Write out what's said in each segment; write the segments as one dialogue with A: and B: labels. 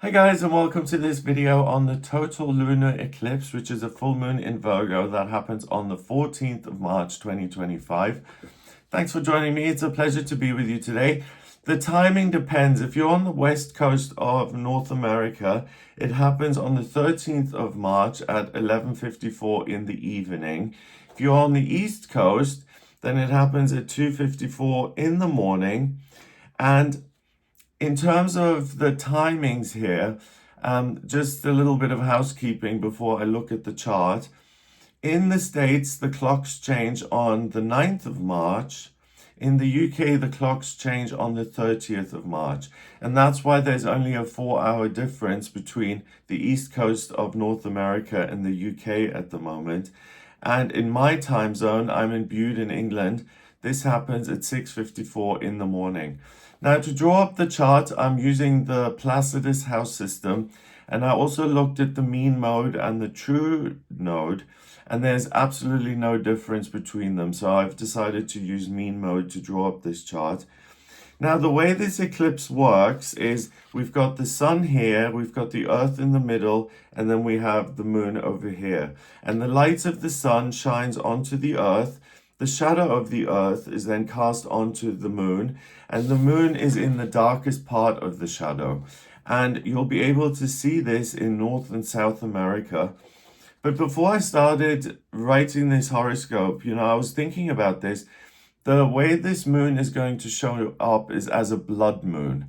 A: Hi guys, and welcome to this video on the total lunar eclipse, which is a full moon in Virgo that happens on the 14th of March 2025. Thanks for joining me. It's a pleasure to be with you today. The timing depends. If you're on the west coast of North America, it happens on the 13th of March at 11:54 in the evening. If you're on the east coast, then it happens at 2:54 in the morning. And in terms of the timings here, just a little bit of housekeeping before I look at the chart. In the States, the clocks change on the 9th of March. In the UK, the clocks change on the 30th of March. And that's why there's only a 4-hour difference between the east coast of North America and the UK at the moment. And in my time zone, I'm in Bude in England. This happens at 6:54 in the morning. Now, to draw up the chart, I'm using the Placidus house system, and I also looked at the mean mode and the true node, and there's absolutely no difference between them. So I've decided to use mean mode to draw up this chart. Now, the way this eclipse works is we've got the sun here, we've got the earth in the middle, and then we have the moon over here. And the light of the sun shines onto the earth. The shadow of the earth is then cast onto the moon, and the moon is in the darkest part of the shadow. And you'll be able to see this in North and South America. But before I started writing this horoscope, I was thinking about this. The way this moon is going to show up is as a blood moon.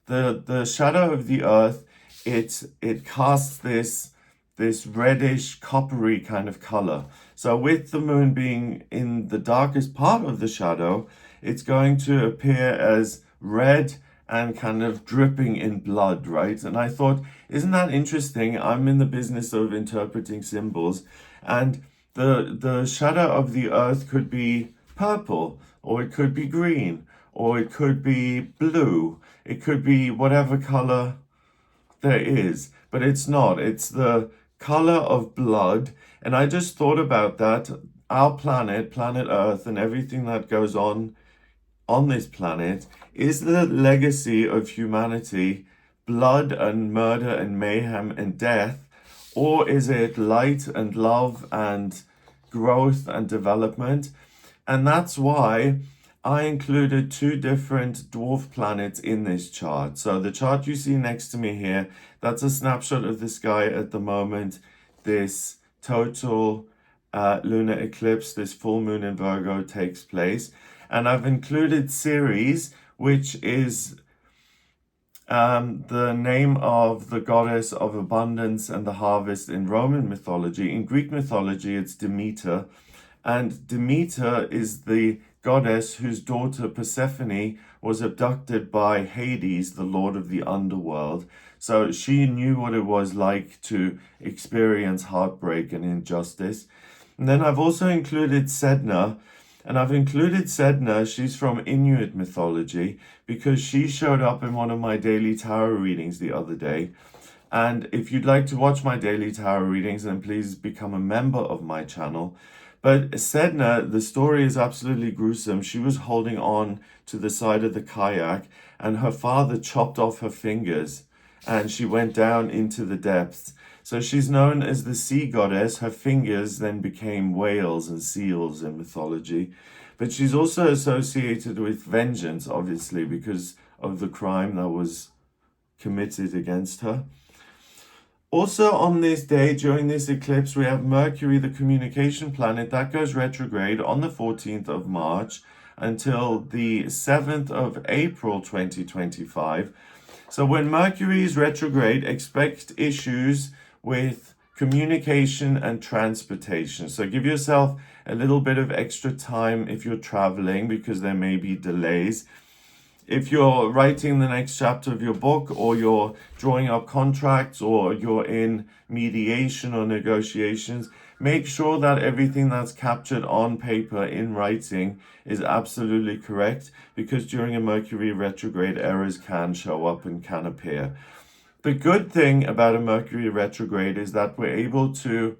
A: The shadow of the earth, it casts this reddish coppery kind of color. So with the moon being in the darkest part of the shadow, it's going to appear as red and kind of dripping in blood, right? And I thought, isn't that interesting? I'm in the business of interpreting symbols, and the shadow of the earth could be purple, or it could be green, or it could be blue. It could be whatever color there is, but it's not. It's the color of blood. And I just thought about that. Our planet Earth, and everything that goes on this planet is the legacy of humanity, blood and murder and mayhem and death, or is it light and love and growth and development? And that's why I included two different dwarf planets in this chart. So the chart you see next to me here, that's a snapshot of the sky at the moment. This total lunar eclipse, this full moon in Virgo takes place. And I've included Ceres, which is the name of the goddess of abundance and the harvest in Roman mythology. In Greek mythology, it's Demeter. And Demeter is the goddess whose daughter Persephone was abducted by Hades, the lord of the underworld. So she knew what it was like to experience heartbreak and injustice. And then I've also included Sedna. And I've included Sedna, she's from Inuit mythology, because she showed up in one of my daily tarot readings the other day. And if you'd like to watch my daily tarot readings, then please become a member of my channel. But Sedna, the story is absolutely gruesome. She was holding on to the side of the kayak, and her father chopped off her fingers, and she went down into the depths. So she's known as the sea goddess. Her fingers then became whales and seals in mythology. But she's also associated with vengeance, obviously, because of the crime that was committed against her. Also on this day, during this eclipse, we have Mercury, the communication planet, that goes retrograde on the 14th of March until the 7th of April 2025. So when Mercury is retrograde, expect issues with communication and transportation. So give yourself a little bit of extra time if you're traveling, because there may be delays. If you're writing the next chapter of your book, or you're drawing up contracts, or you're in mediation or negotiations, make sure that everything that's captured on paper in writing is absolutely correct, because during a Mercury retrograde, errors can show up and can appear. The good thing about a Mercury retrograde is that we're able to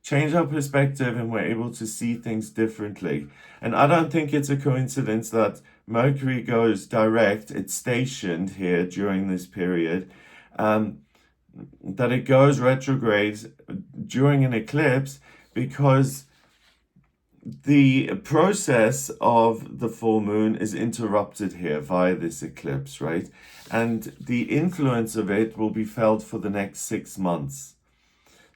A: change our perspective and we're able to see things differently. And I don't think it's a coincidence that Mercury goes direct, it's stationed here during this period. that it goes retrograde during an eclipse, because the process of the full moon is interrupted here via this eclipse, right? And the influence of it will be felt for the next 6 months.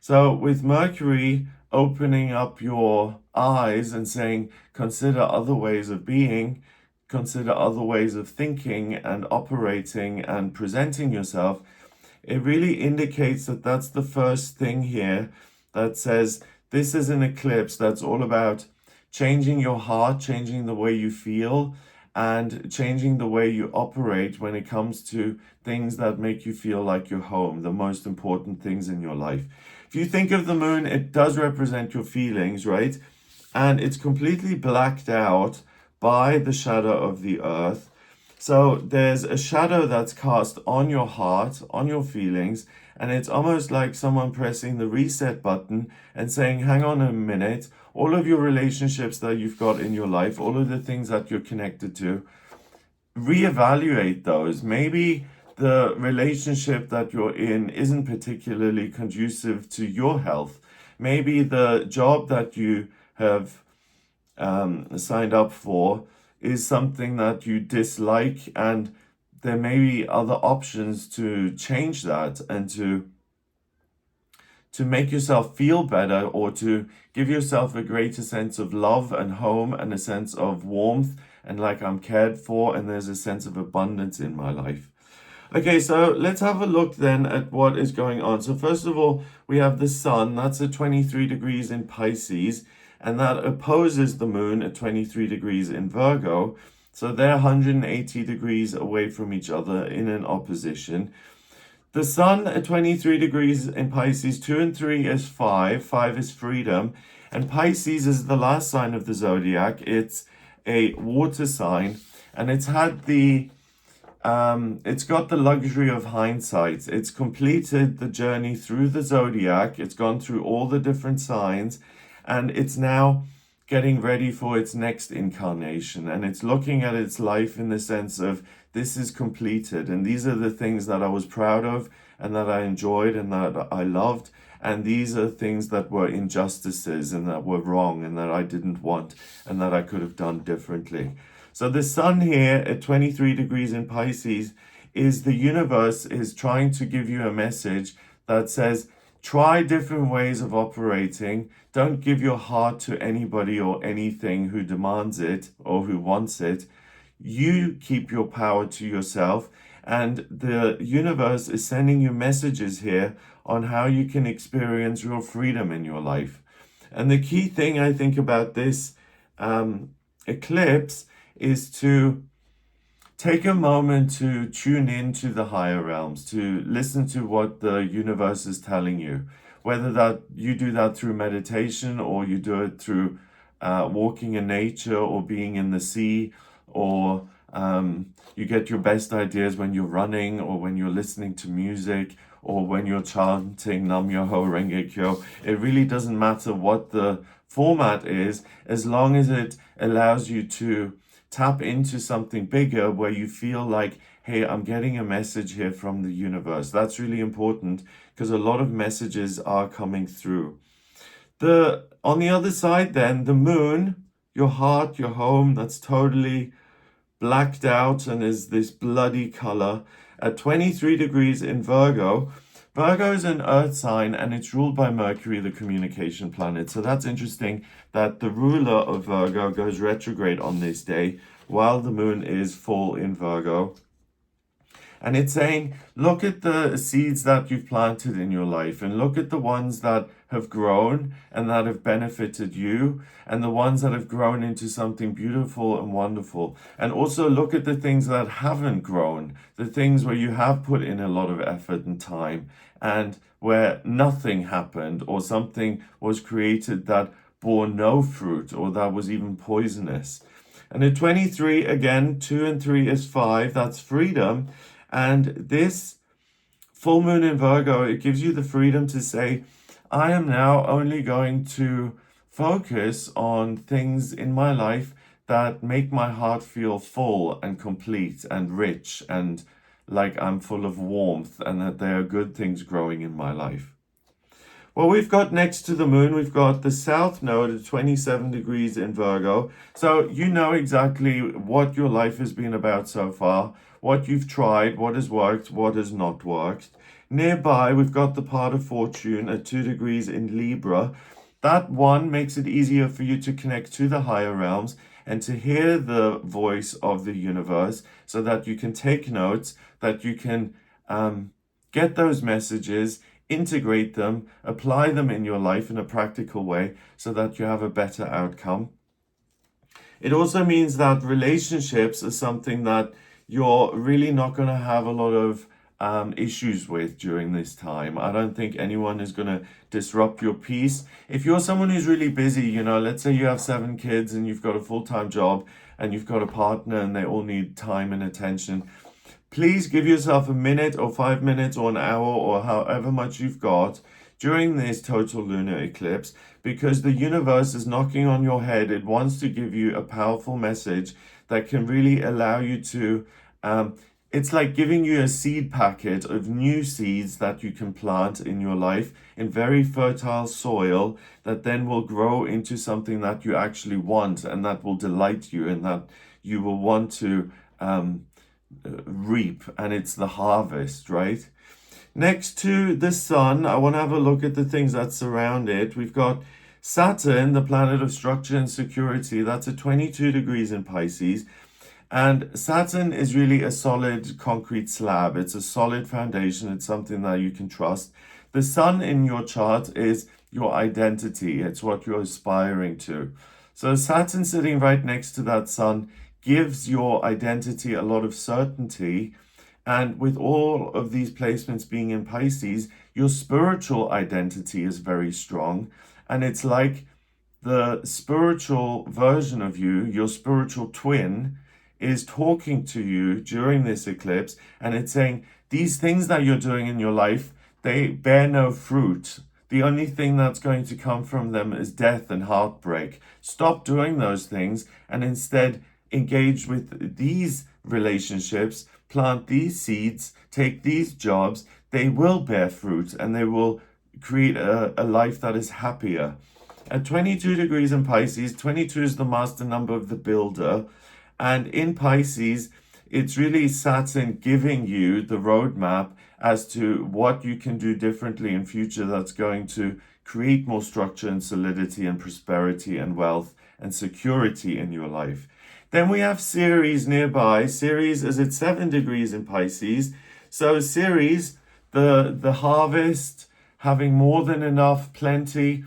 A: So with Mercury opening up your eyes and saying, consider other ways of being, consider other ways of thinking and operating and presenting yourself, it really indicates that that's the first thing here that says this is an eclipse that's all about changing your heart, changing the way you feel, and changing the way you operate when it comes to things that make you feel like you're home, the most important things in your life. If you think of the moon, it does represent your feelings, right? And it's completely blacked out by the shadow of the earth. So there's a shadow that's cast on your heart, on your feelings, and it's almost like someone pressing the reset button and saying, hang on a minute, all of your relationships that you've got in your life, all of the things that you're connected to, reevaluate those. Maybe the relationship that you're in isn't particularly conducive to your health. Maybe the job that you have signed up for is something that you dislike, and there may be other options to change that and to make yourself feel better, or to give yourself a greater sense of love and home and a sense of warmth and like I'm cared for and there's a sense of abundance in my life. Okay, so let's have a look then at what is going on. So first of all, we have the sun. That's at 23 degrees in Pisces, and that opposes the moon at 23 degrees in Virgo. So they're 180 degrees away from each other in an opposition. The sun at 23 degrees in Pisces, 2 and 3 is 5. 5 is freedom. And Pisces is the last sign of the zodiac. It's a water sign, and it's got the luxury of hindsight. It's completed the journey through the zodiac. It's gone through all the different signs, and it's now getting ready for its next incarnation. And it's looking at its life in the sense of, this is completed, and these are the things that I was proud of and that I enjoyed and that I loved. And these are things that were injustices and that were wrong and that I didn't want and that I could have done differently. So the sun here at 23 degrees in Pisces is the universe is trying to give you a message that says, try different ways of operating. Don't give your heart to anybody or anything who demands it or who wants it. You keep your power to yourself, and the universe is sending you messages here on how you can experience real freedom in your life. And the key thing I think about this eclipse is to take a moment to tune into the higher realms, to listen to what the universe is telling you, whether that you do that through meditation or you do it through walking in nature or being in the sea, or you get your best ideas when you're running or when you're listening to music or when you're chanting Nam Myoho Renge Kyo. It really doesn't matter what the format is, as long as it allows you to tap into something bigger where you feel like, hey, I'm getting a message here from the universe. That's really important because a lot of messages are coming through. On the other side then, the moon, your heart, your home, that's totally blacked out and is this bloody color at 23 degrees in Virgo. Virgo is an earth sign and it's ruled by Mercury, the communication planet. So that's interesting that the ruler of Virgo goes retrograde on this day while the moon is full in Virgo. And it's saying, look at the seeds that you've planted in your life and look at the ones that have grown and that have benefited you and the ones that have grown into something beautiful and wonderful. And also look at the things that haven't grown, the things where you have put in a lot of effort and time and where nothing happened or something was created that bore no fruit or that was even poisonous. And at 23, again, 2 and 3 is 5, that's freedom. And this full moon in Virgo, it gives you the freedom to say, I am now only going to focus on things in my life that make my heart feel full and complete and rich and like I'm full of warmth and that there are good things growing in my life. Well, we've got next to the moon, we've got the south node at 27 degrees in Virgo. So you know exactly what your life has been about so far, what you've tried, what has worked, what has not worked. Nearby, we've got the part of fortune at 2 degrees in Libra. That one makes it easier for you to connect to the higher realms and to hear the voice of the universe so that you can take notes, that you can get those messages, integrate them, apply them in your life in a practical way so that you have a better outcome. It also means that relationships are something that you're really not going to have a lot of issues with during this time. I don't think anyone is going to disrupt your peace. If you're someone who's really busy, you know, let's say you have 7 kids and you've got a full-time job and you've got a partner and they all need time and attention, please give yourself a minute or 5 minutes or an hour or however much you've got during this total lunar eclipse, because the universe is knocking on your head. It wants to give you a powerful message that can really allow you to, it's like giving you a seed packet of new seeds that you can plant in your life in very fertile soil that then will grow into something that you actually want and that will delight you and that you will want to reap, and it's the harvest, right? Next to the sun, I want to have a look at the things that surround it. We've got Saturn, the planet of structure and security. That's at 22 degrees in Pisces. And Saturn is really a solid concrete slab. It's a solid foundation. It's something that you can trust. The sun in your chart is your identity. It's what you're aspiring to. So Saturn sitting right next to that sun gives your identity a lot of certainty. And with all of these placements being in Pisces, your spiritual identity is very strong. And it's like the spiritual version of you, your spiritual twin, is talking to you during this eclipse. And it's saying, these things that you're doing in your life, they bear no fruit. The only thing that's going to come from them is death and heartbreak. Stop doing those things and instead engage with these relationships, plant these seeds, take these jobs. They will bear fruit and they will create a life that is happier. At 22 degrees in Pisces, 22 is the master number of the builder. And in Pisces, it's really Saturn giving you the roadmap as to what you can do differently in future that's going to create more structure and solidity and prosperity and wealth and security in your life. Then we have Ceres nearby. Ceres is at 7 degrees in Pisces. So Ceres, the harvest, having more than enough, plenty.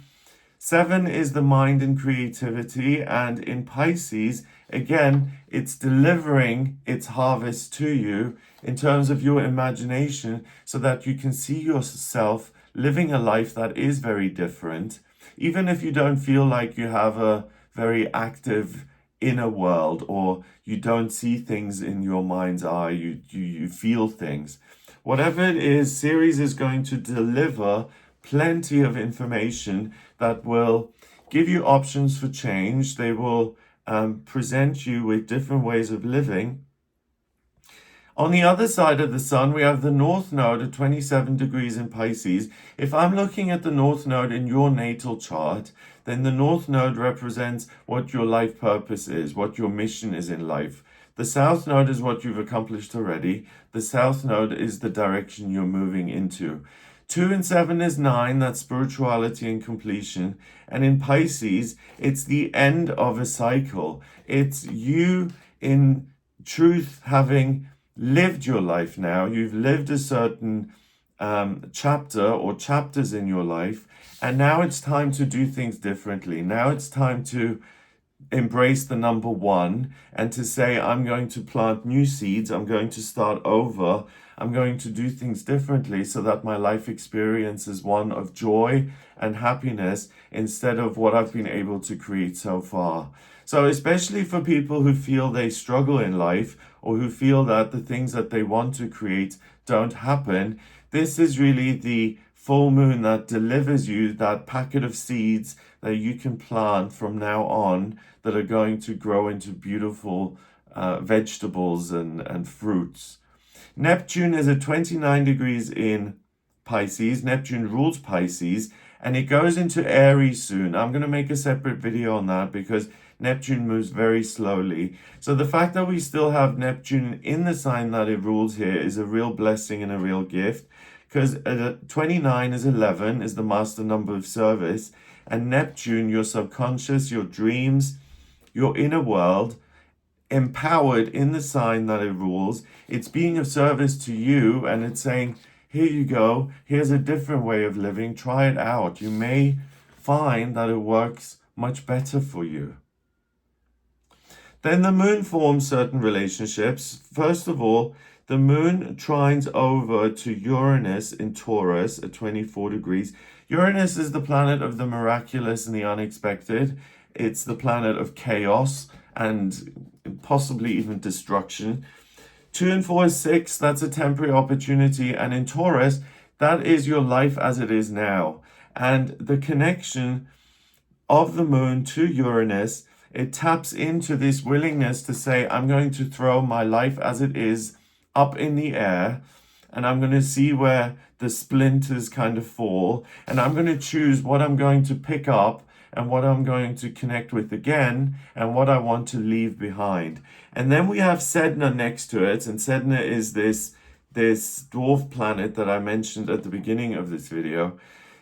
A: 7 is the mind and creativity. And in Pisces, again, it's delivering its harvest to you in terms of your imagination so that you can see yourself living a life that is very different. Even if you don't feel like you have a very active inner world or you don't see things in your mind's eye, you feel things. Whatever it is, Ceres is going to deliver plenty of information that will give you options for change. They will present you with different ways of living. On the other side of the sun, we have the North Node at 27 degrees in Pisces. If I'm looking at the North Node in your natal chart, then the North Node represents what your life purpose is, what your mission is in life. The South Node is what you've accomplished already. The South Node is the direction you're moving into. 2 and 7 is 9, that's spirituality and completion. And in Pisces, it's the end of a cycle. It's you in truth having lived your life now. You've lived a certain chapter or chapters in your life, and now it's time to do things differently. Now it's time to embrace the number 1 and to say, I'm going to plant new seeds. I'm going to start over. I'm going to do things differently so that my life experience is one of joy and happiness instead of what I've been able to create so far. So especially for people who feel they struggle in life or who feel that the things that they want to create don't happen, this is really the full moon that delivers you that packet of seeds that you can plant from now on that are going to grow into beautiful vegetables and fruits. Neptune is at 29 degrees in Pisces. Neptune rules Pisces, and it goes into Aries soon. I'm going to make a separate video on that because Neptune moves very slowly. So the fact that we still have Neptune in the sign that it rules here is a real blessing and a real gift, because 29 is 11, is the master number of service, and Neptune, your subconscious, your dreams, your inner world, empowered in the sign that it rules. It's being of service to you, and it's saying, here you go, here's a different way of living, try it out. You may find that it works much better for you. Then the moon forms certain relationships. First of all, the moon trines over to Uranus in Taurus at 24 degrees. Uranus is the planet of the miraculous and the unexpected. It's the planet of chaos and possibly even destruction. 2 and 4 is 6, that's a temporary opportunity. And in Taurus, that is your life as it is now. And the connection of the moon to Uranus, it taps into this willingness to say, I'm going to throw my life as it is up in the air, and I'm going to see where the splinters kind of fall, and I'm going to choose what I'm going to pick up and what I'm going to connect with again, and what I want to leave behind. And then we have Sedna next to it, and Sedna is this dwarf planet that I mentioned at the beginning of this video.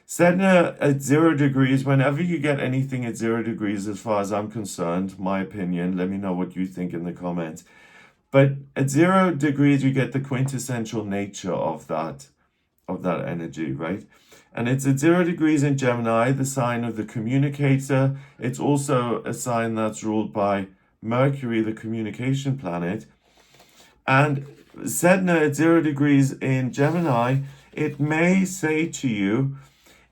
A: Sedna at 0 degrees, whenever you get anything at 0 degrees, as far as I'm concerned, my opinion, let me know what you think in the comments. But at 0 degrees, you get the quintessential nature of that energy, right? And it's at 0 degrees in Gemini, the sign of the communicator. It's also a sign that's ruled by Mercury, the communication planet. And Sedna at 0 degrees in Gemini, it may say to you,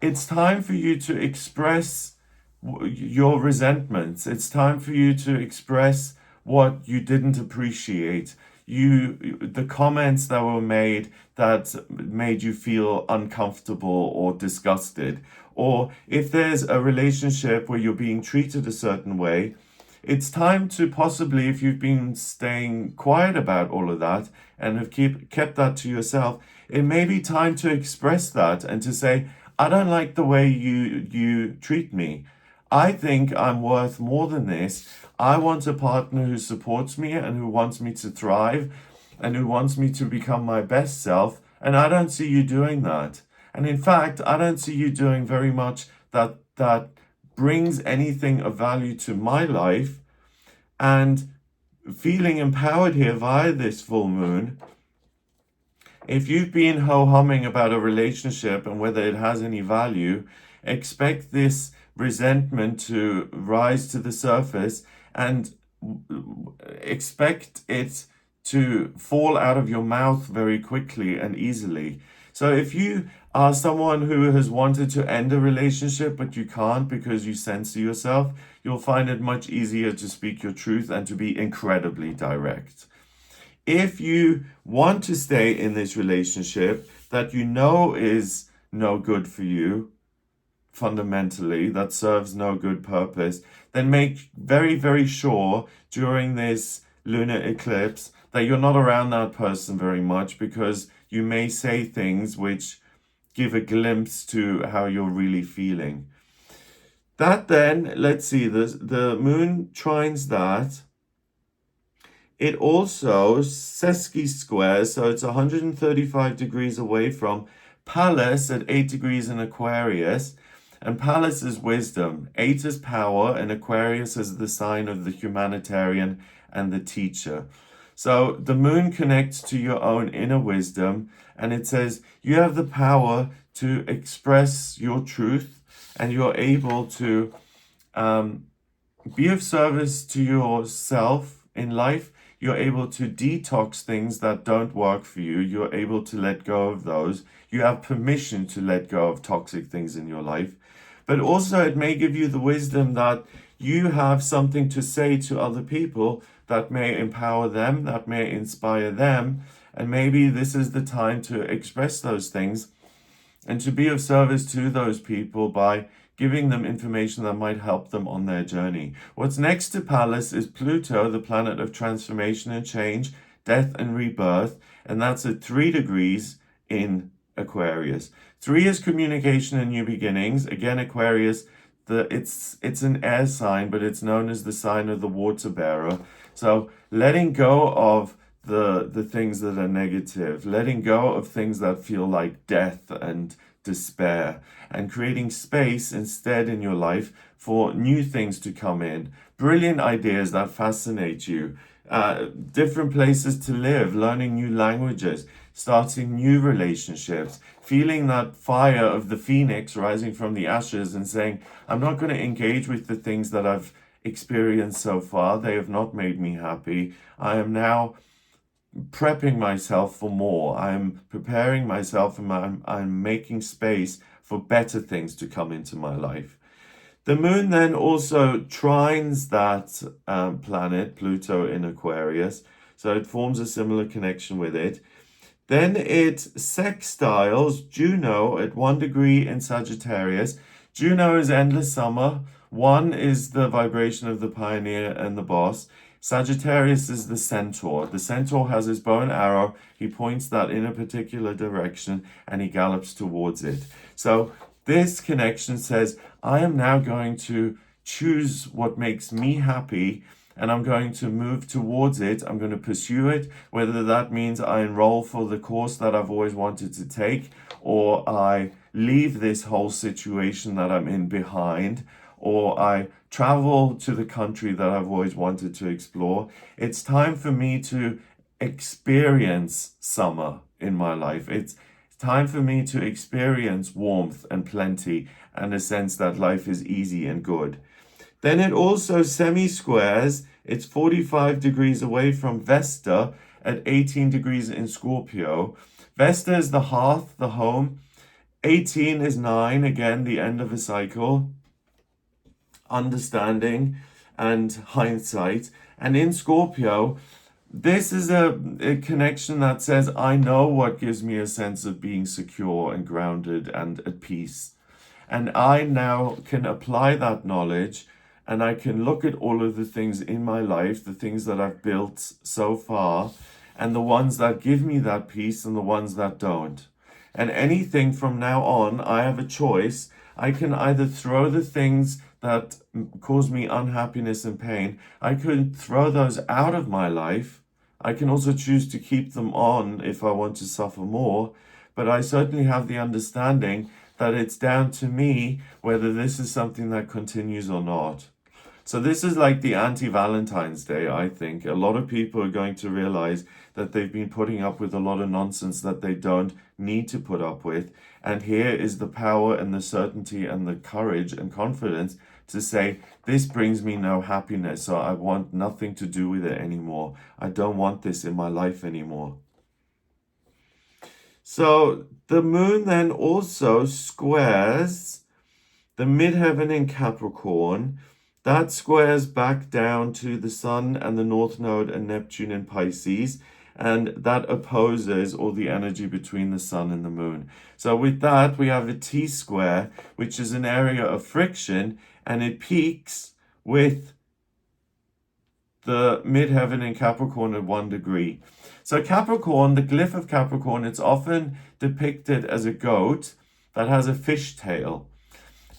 A: it's time for you to express your resentments. It's time for you to express what you didn't appreciate. The comments that were made that made you feel uncomfortable or disgusted. Or if there's a relationship where you're being treated a certain way, it's time to possibly, if you've been staying quiet about all of that and have kept that to yourself, it may be time to express that and to say, I don't like the way you treat me. I think I'm worth more than this. I want a partner who supports me and who wants me to thrive and who wants me to become my best self. And I don't see you doing that. And in fact, I don't see you doing very much that brings anything of value to my life. And feeling empowered here via this full moon, if you've been ho-humming about a relationship and whether it has any value, expect this resentment to rise to the surface and expect it to fall out of your mouth very quickly and easily. So if you are someone who has wanted to end a relationship but you can't because you censor yourself, you'll find it much easier to speak your truth and to be incredibly direct. If you want to stay in this relationship that you know is no good for you, fundamentally, that serves no good purpose, then make very, very sure during this lunar eclipse that you're not around that person very much, because you may say things which give a glimpse to how you're really feeling. That then, let's see, the moon trines that. It also sesqui squares, so it's 135 degrees away from Pallas at 8 degrees in Aquarius. And Pallas is wisdom. 8 is power, and Aquarius is the sign of the humanitarian and the teacher. So the moon connects to your own inner wisdom, and it says you have the power to express your truth, and you're able to be of service to yourself in life. You're able to detox things that don't work for you. You're able to let go of those. You have permission to let go of toxic things in your life. But also it may give you the wisdom that you have something to say to other people that may empower them, that may inspire them. And maybe this is the time to express those things and to be of service to those people by giving them information that might help them on their journey. What's next to Pallas is Pluto, the planet of transformation and change, death and rebirth. and that's at 3 degrees in Aquarius. 3 is communication and new beginnings. Again, Aquarius, it's an air sign, but it's known as the sign of the water bearer. So letting go of the things that are negative, letting go of things that feel like death and despair, and creating space instead in your life for new things to come in, brilliant ideas that fascinate you, different places to live, learning new languages, starting new relationships, feeling that fire of the phoenix rising from the ashes and saying, I'm not going to engage with the things that I've experienced so far. They have not made me happy. I am now prepping myself for more. I'm preparing myself, and I'm making space for better things to come into my life. The moon then also trines that planet, Pluto, in Aquarius. So it forms a similar connection with it. Then it sextiles Juno at 1 degree in Sagittarius. Juno is endless summer. 1 is the vibration of the pioneer and the boss. Sagittarius is the centaur. The centaur has his bow and arrow. He points that in a particular direction and he gallops towards it. So this connection says, I am now going to choose what makes me happy, and I'm going to move towards it. I'm going to pursue it, whether that means I enroll for the course that I've always wanted to take, or I leave this whole situation that I'm in behind, or I travel to the country that I've always wanted to explore. It's time for me to experience summer in my life. It's time for me to experience warmth and plenty and a sense that life is easy and good. Then it also semi-squares. It's 45 degrees away from Vesta at 18 degrees in Scorpio. Vesta is the hearth, the home. 18 is 9, again, the end of a cycle. Understanding and hindsight. And in Scorpio, this is a connection that says, I know what gives me a sense of being secure and grounded and at peace. And I now can apply that knowledge, and I can look at all of the things in my life, the things that I've built so far, and the ones that give me that peace and the ones that don't. And anything from now on, I have a choice. I can either throw the things that cause me unhappiness and pain. I could throw those out of my life. I can also choose to keep them on if I want to suffer more. But I certainly have the understanding that it's down to me whether this is something that continues or not. So this is like the anti-Valentine's Day, I think. A lot of people are going to realize that they've been putting up with a lot of nonsense that they don't need to put up with. And here is the power and the certainty and the courage and confidence to say, this brings me no happiness, so I want nothing to do with it anymore. I don't want this in my life anymore. So the moon then also squares the midheaven in Capricorn. That squares back down to the Sun and the North Node and Neptune in Pisces, and that opposes all the energy between the Sun and the Moon. So with that, we have a T-square, which is an area of friction, and it peaks with the midheaven in Capricorn at 1 degree. So Capricorn, the glyph of Capricorn, it's often depicted as a goat that has a fish tail.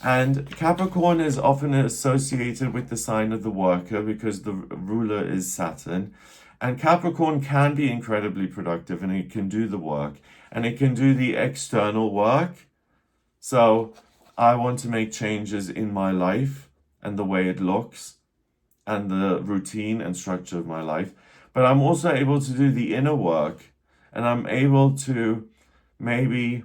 A: And Capricorn is often associated with the sign of the worker because the ruler is Saturn. And Capricorn can be incredibly productive, and it can do the work, and it can do the external work. So I want to make changes in my life and the way it looks and the routine and structure of my life. But I'm also able to do the inner work, and I'm able to maybe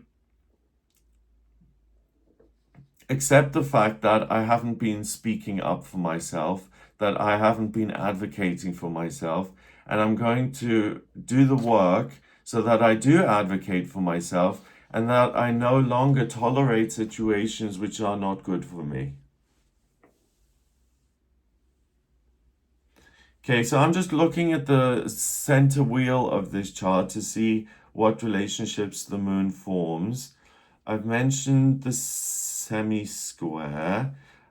A: accept the fact that I haven't been speaking up for myself, that I haven't been advocating for myself, and I'm going to do the work so that I do advocate for myself and that I no longer tolerate situations which are not good for me. Okay, so I'm just looking at the center wheel of this chart to see what relationships the moon forms. I've mentioned the semi-square.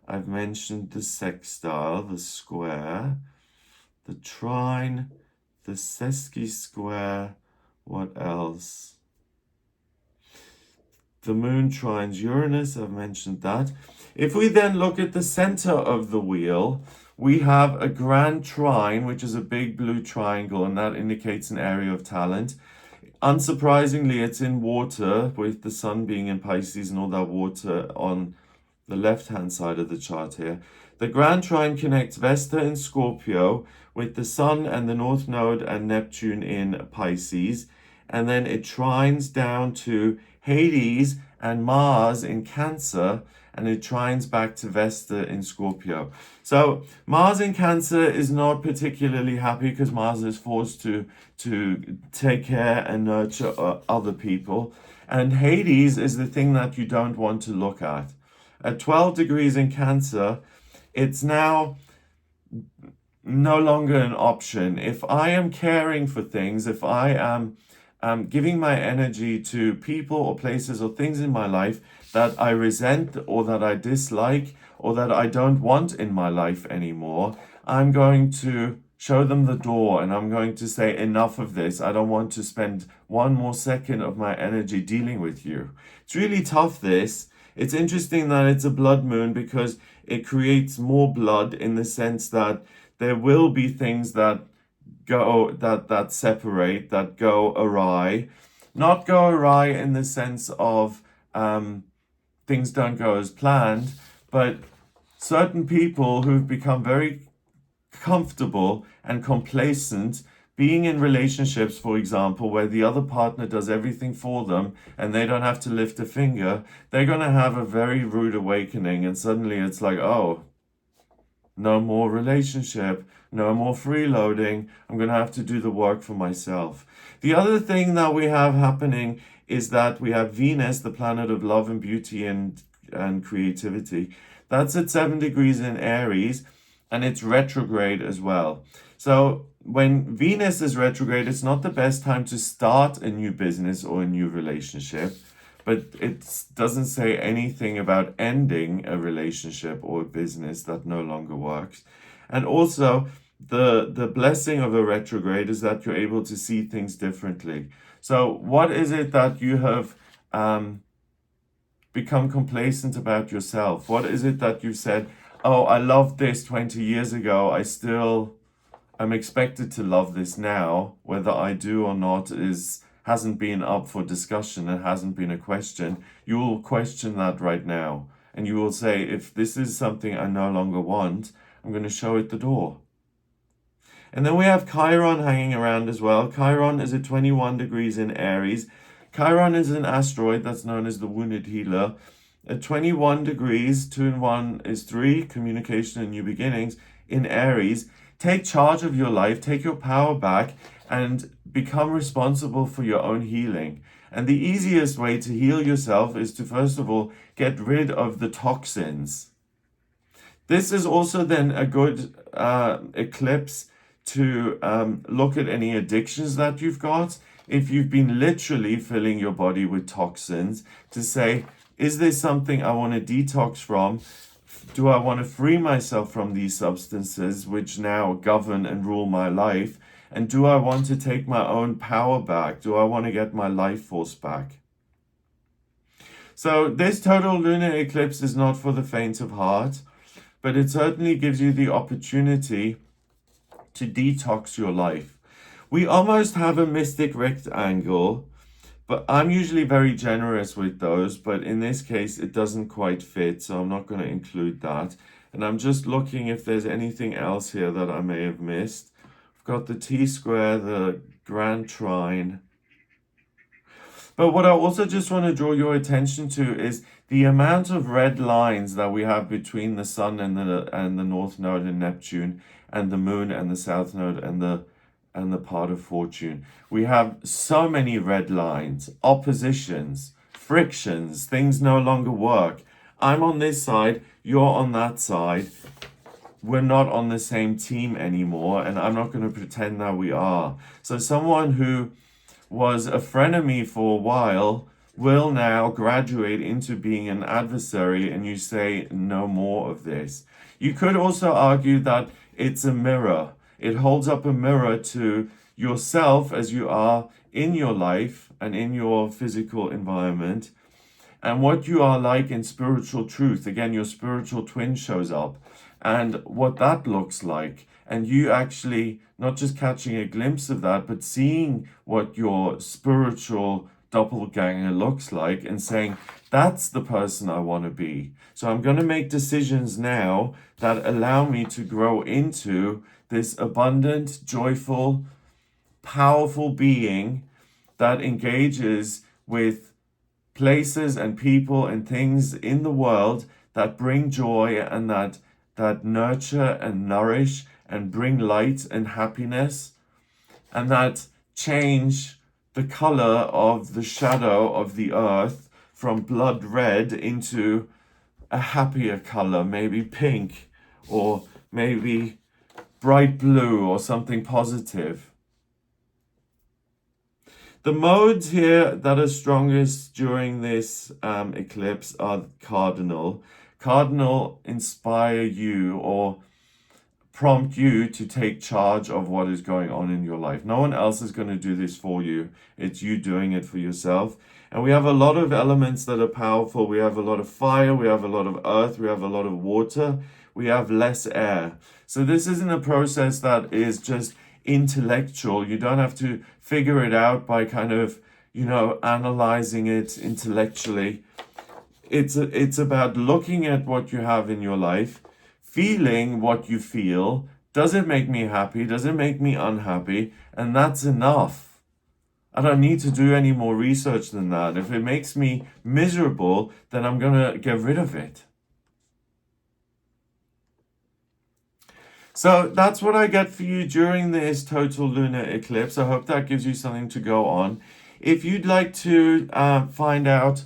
A: I've mentioned the sextile, the square, the trine, the sesqui-square, What else? The moon trines Uranus, I've mentioned that. If we then look at the center of the wheel, we have a grand trine, which is a big blue triangle, and that indicates an area of talent. Unsurprisingly, it's in water, with the sun being in Pisces and all that water on the left-hand side of the chart here. The grand trine connects Vesta in Scorpio with the sun and the north node and Neptune in Pisces. And then it trines down to Hades and Mars in Cancer, and it trines back to Vesta in Scorpio. So Mars in Cancer is not particularly happy because Mars is forced to take care and nurture other people. And Hades is the thing that you don't want to look at. At 12 degrees in Cancer, it's now no longer an option. If I am caring for things, if I am giving my energy to people or places or things in my life that I resent or that I dislike or that I don't want in my life anymore, I'm going to show them the door and I'm going to say, enough of this. I don't want to spend one more second of my energy dealing with you. It's really tough, this. It's interesting that it's a blood moon because it creates more blood in the sense that there will be things that that separate, that go awry. Not go awry in the sense of things don't go as planned, but certain people who've become very comfortable and complacent being in relationships, for example, where the other partner does everything for them and they don't have to lift a finger, they're going to have a very rude awakening, and suddenly it's like, oh, no more relationship, no more freeloading. I'm going to have to do the work for myself. The other thing that we have happening is that we have Venus, the planet of love and beauty and creativity. That's at 7 degrees in Aries, and it's retrograde as well. So when Venus is retrograde, it's not the best time to start a new business or a new relationship. But it doesn't say anything about ending a relationship or a business that no longer works. And also, the blessing of a retrograde is that you're able to see things differently. So what is it that you have become complacent about yourself? What is it that you've said, oh, I loved this 20 years ago, I'm expected to love this now, whether I do or not hasn't been up for discussion, it hasn't been a question. You will question that right now. And you will say, if this is something I no longer want, I'm going to show it the door. And then we have Chiron hanging around as well. Chiron is at 21 degrees in Aries. Chiron is an asteroid that's known as the wounded healer. At 21 degrees, 2 and 1 is 3, communication and new beginnings. In Aries, take charge of your life, take your power back, and become responsible for your own healing. And the easiest way to heal yourself is to, first of all, get rid of the toxins. This is also then a good eclipse to look at any addictions that you've got. If you've been literally filling your body with toxins, to say, is this something I want to detox from? Do I want to free myself from these substances which now govern and rule my life? And do I want to take my own power back? Do I want to get my life force back? So this total lunar eclipse is not for the faint of heart, but it certainly gives you the opportunity to detox your life. We almost have a mystic rectangle, but I'm usually very generous with those, but in this case it doesn't quite fit, so I'm not going to include that. And I'm just looking if there's anything else here that I may have missed. Got the T-square, the grand trine. But what I also just want to draw your attention to is the amount of red lines that we have between the sun and the north node in Neptune, and the moon and the south node and the part of fortune. We have so many red lines, oppositions, frictions, things no longer work. I'm on this side, you're on that side. We're not on the same team anymore, and I'm not going to pretend that we are. So someone who was a frenemy for a while will now graduate into being an adversary, and you say, no more of this. You could also argue that it's a mirror. It holds up a mirror to yourself as you are in your life and in your physical environment, and what you are like in spiritual truth. Again, your spiritual twin shows up, and what that looks like. And you actually not just catching a glimpse of that, but seeing what your spiritual doppelganger looks like and saying, that's the person I want to be. So I'm going to make decisions now that allow me to grow into this abundant, joyful, powerful being that engages with places and people and things in the world that bring joy and that nurture and nourish and bring light and happiness, and that change the color of the shadow of the earth from blood red into a happier color, maybe pink or maybe bright blue or something positive. The modes here that are strongest during this eclipse are cardinal. Cardinal inspire you or prompt you to take charge of what is going on in your life. No one else is going to do this for you. It's you doing it for yourself. And we have a lot of elements that are powerful. We have a lot of fire, we have a lot of earth, we have a lot of water, we have less air. So this isn't a process that is just intellectual. You don't have to figure it out by kind of, analyzing it intellectually. It's about looking at what you have in your life, feeling what you feel. Does it make me happy? Does it make me unhappy? And that's enough. I don't need to do any more research than that. If it makes me miserable, then I'm going to get rid of it. So that's what I get for you during this total lunar eclipse. I hope that gives you something to go on. If you'd like to find out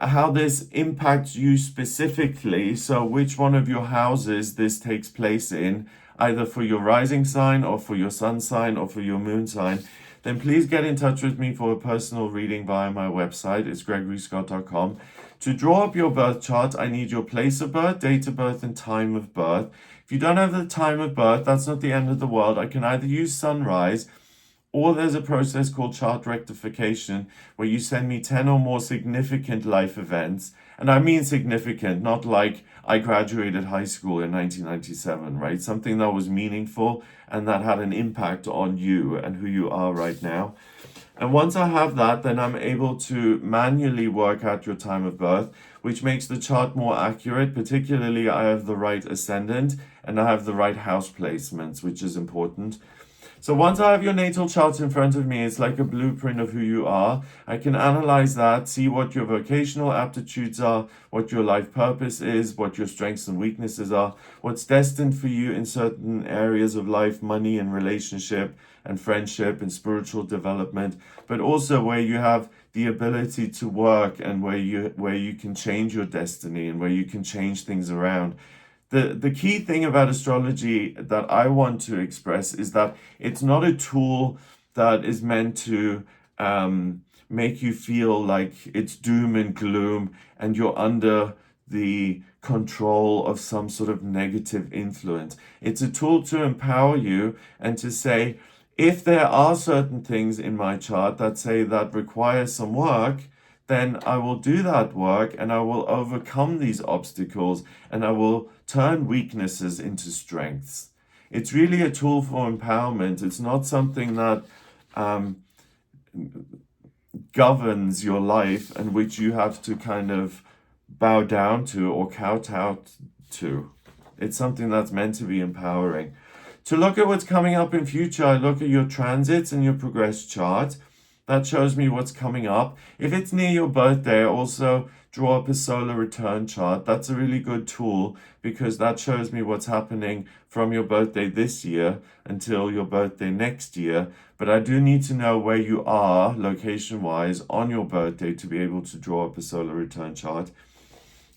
A: how this impacts you specifically, so which one of your houses this takes place in, either for your rising sign or for your sun sign or for your moon sign, then please get in touch with me for a personal reading via my website. It's gregoryscott.com. To draw up your birth chart, I need your place of birth, date of birth, and time of birth. If you don't have the time of birth, that's not the end of the world. I can either use sunrise, or there's a process called chart rectification where you send me 10 or more significant life events. And I mean significant, not like I graduated high school in 1997, right? Something that was meaningful and that had an impact on you and who you are right now. And once I have that, then I'm able to manually work out your time of birth, which makes the chart more accurate. Particularly, I have the right ascendant and I have the right house placements, which is important. So once I have your natal chart in front of me, it's like a blueprint of who you are. I can analyze that, see what your vocational aptitudes are, what your life purpose is, what your strengths and weaknesses are, what's destined for you in certain areas of life, money and relationship and friendship and spiritual development, but also where you have the ability to work and where you can change your destiny and where you can change things around. The key thing about astrology that I want to express is that it's not a tool that is meant to make you feel like it's doom and gloom and you're under the control of some sort of negative influence. It's a tool to empower you and to say, if there are certain things in my chart that say that require some work, then I will do that work and I will overcome these obstacles and I will turn weaknesses into strengths. It's really a tool for empowerment. It's not something that governs your life and which you have to kind of bow down to or kowtow to. It's something that's meant to be empowering. To look at what's coming up in future, I look at your transits and your progress chart. That shows me what's coming up. If it's near your birthday, also draw up a solar return chart. That's a really good tool because that shows me what's happening from your birthday this year until your birthday next year. But I do need to know where you are location-wise on your birthday to be able to draw up a solar return chart.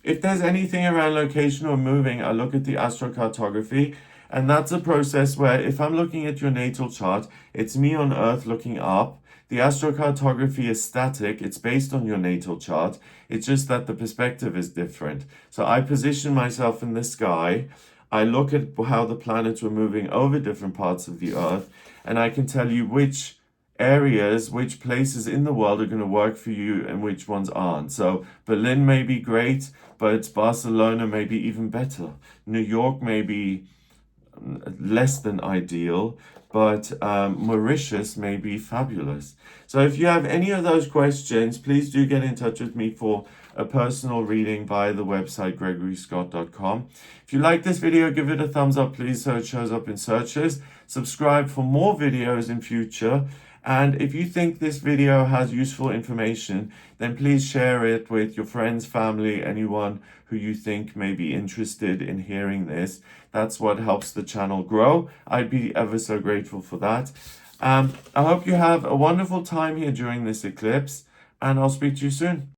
A: If there's anything around location or moving, I look at the astrocartography. And that's a process where if I'm looking at your natal chart, it's me on Earth looking up. The astrocartography is static. It's based on your natal chart. It's just that the perspective is different. So I position myself in the sky. I look at how the planets were moving over different parts of the Earth, and I can tell you which areas, which places in the world are going to work for you and which ones aren't. So Berlin may be great, but Barcelona may be even better. New York may be less than ideal, but Mauritius may be fabulous. So if you have any of those questions, please do get in touch with me for a personal reading via the website gregoryscott.com. If you like this video, give it a thumbs up, please, so it shows up in searches. Subscribe for more videos in future. And if you think this video has useful information, then please share it with your friends, family, anyone who you think may be interested in hearing this. That's what helps the channel grow. I'd be ever so grateful for that. I hope you have a wonderful time here during this eclipse, and I'll speak to you soon.